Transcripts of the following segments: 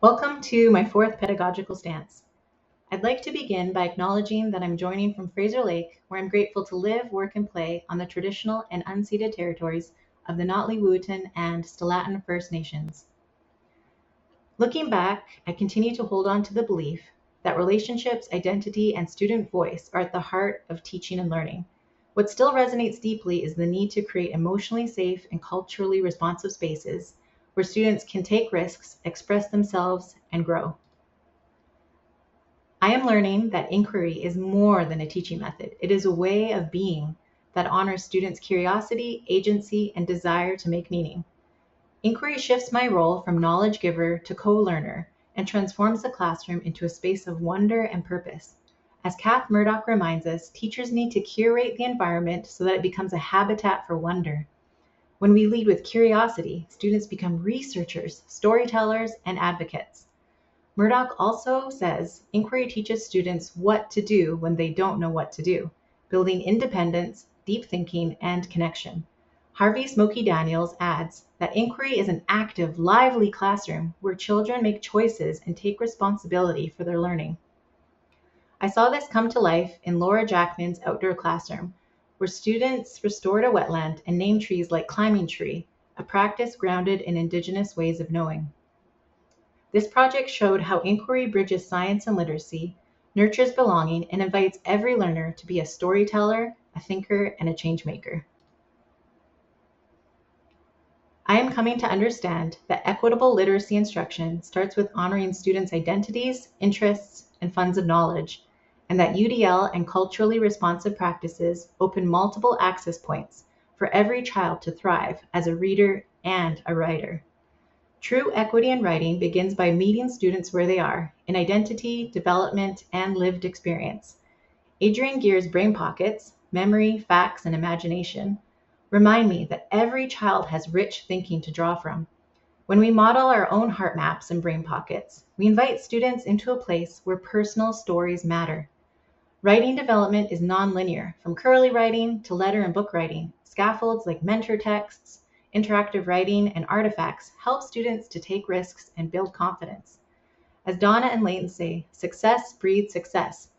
Welcome to my fourth pedagogical stance. I'd like to begin by acknowledging that I'm joining from Fraser Lake, where I'm grateful to live, work, and play on the traditional and unceded territories of the Notley-Wooten and Stellatan First Nations. Looking back, I continue to hold on to the belief that relationships, identity, and student voice are at the heart of teaching and learning. What still resonates deeply is the need to create emotionally safe and culturally responsive spaces where students can take risks, express themselves, and grow. I am learning that inquiry is more than a teaching method. It is a way of being that honors students' curiosity, agency, and desire to make meaning. Inquiry shifts my role from knowledge giver to co-learner and transforms the classroom into a space of wonder and purpose. As Kath Murdoch reminds us, teachers need to curate the environment so that it becomes a habitat for wonder. When we lead with curiosity, students become researchers, storytellers, and advocates. Murdoch also says inquiry teaches students what to do when they don't know what to do, building independence, deep thinking, and connection. Harvey Smokey Daniels adds that inquiry is an active, lively classroom where children make choices and take responsibility for their learning. I saw this come to life in Laura Jackman's outdoor classroom, where students restored a wetland and named trees like Climbing Tree, a practice grounded in Indigenous ways of knowing. This project showed how inquiry bridges science and literacy, nurtures belonging, and invites every learner to be a storyteller, a thinker, and a change maker. I am coming to understand that equitable literacy instruction starts with honoring students' identities, interests, and funds of knowledge, and that UDL and culturally responsive practices open multiple access points for every child to thrive as a reader and a writer. True equity in writing begins by meeting students where they are in identity, development, and lived experience. Adrian Gear's Brain Pockets, Memory, Facts, and Imagination remind me that every child has rich thinking to draw from. When we model our own heart maps and brain pockets, we invite students into a place where personal stories matter. Writing development is nonlinear, from curly writing to letter and book writing. Scaffolds like mentor texts, interactive writing, and artifacts help students to take risks and build confidence. As Donna and Leighton say, success breeds success.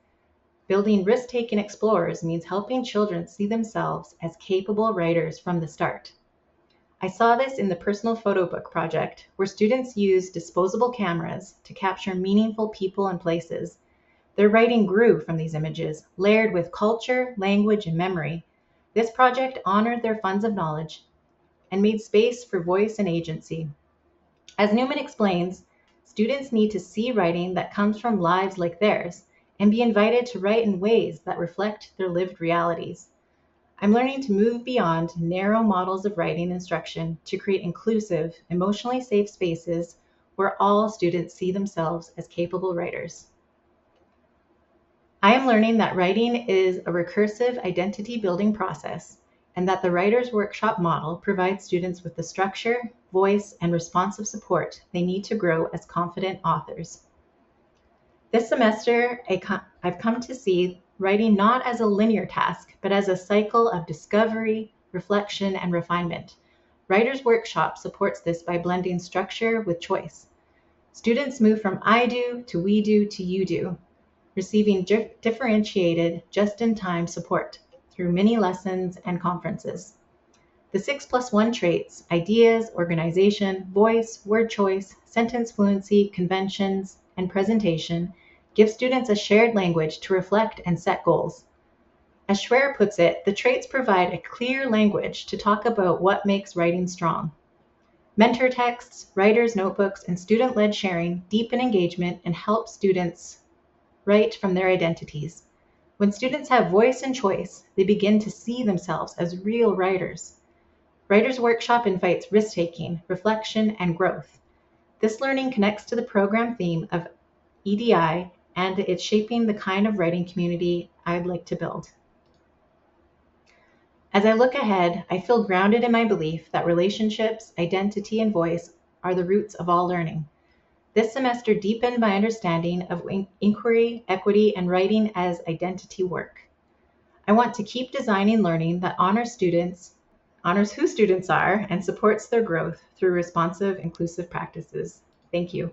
Building risk-taking explorers means helping children see themselves as capable writers from the start. I saw this in the Personal Photo Book project, where students used disposable cameras to capture meaningful people and places. Their writing grew from these images, layered with culture, language, and memory. This project honored their funds of knowledge and made space for voice and agency. As Newman explains, students need to see writing that comes from lives like theirs and be invited to write in ways that reflect their lived realities. I'm learning to move beyond narrow models of writing instruction to create inclusive, emotionally safe spaces where all students see themselves as capable writers. I am learning that writing is a recursive identity building process and that the Writer's Workshop model provides students with the structure, voice, and responsive support they need to grow as confident authors. This semester, I've come to see writing not as a linear task, but as a cycle of discovery, reflection, and refinement. Writer's Workshop supports this by blending structure with choice. Students move from I do to we do to you do, receiving differentiated, just-in-time support through mini lessons and conferences. The 6+1 traits, ideas, organization, voice, word choice, sentence fluency, conventions, and presentation give students a shared language to reflect and set goals. As Schwer puts it, the traits provide a clear language to talk about what makes writing strong. Mentor texts, writers' notebooks, and student-led sharing deepen engagement and help students write from their identities. When students have voice and choice, they begin to see themselves as real writers. Writer's Workshop invites risk-taking, reflection, and growth. This learning connects to the program theme of EDI, and it's shaping the kind of writing community I'd like to build. As I look ahead, I feel grounded in my belief that relationships, identity, and voice are the roots of all learning. This semester deepened my understanding of inquiry, equity, and writing as identity work. I want to keep designing learning that honors who students are, and supports their growth through responsive, inclusive practices. Thank you.